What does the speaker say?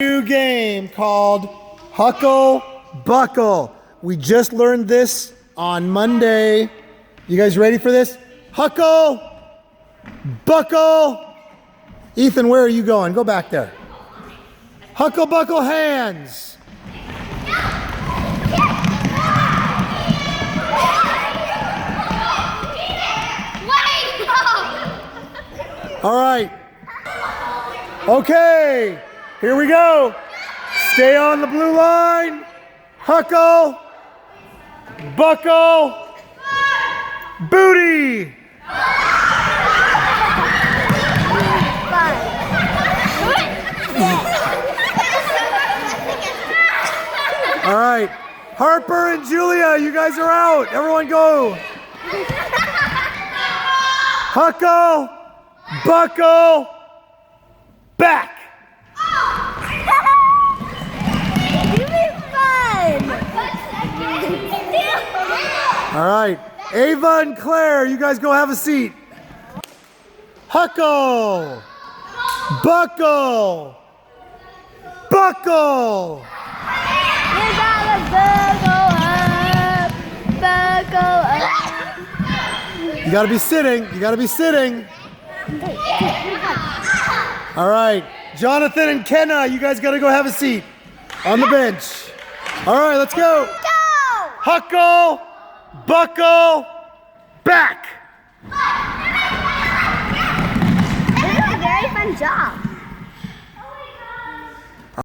New game called Huckle Buckle. We just learned this on Monday. You guys ready for this? Huckle Buckle. Ethan, where are you going? Go back there. Huckle Buckle hands. All right. Okay. Here we go. Stay on the blue line. Huckle. Buckle. Booty. All right. Harper and Julia, you guys are out. Everyone go. Huckle. Buckle. Back. All right, Ava and Claire, you guys go have a seat. Huckle, buckle, buckle. You gotta buckle up, buckle up. You gotta be sitting, you gotta be sitting. All right, Jonathan and Kenna, you guys gotta go have a seat on the bench. All right, let's go. Huckle, buckle, back. This is a very fun job.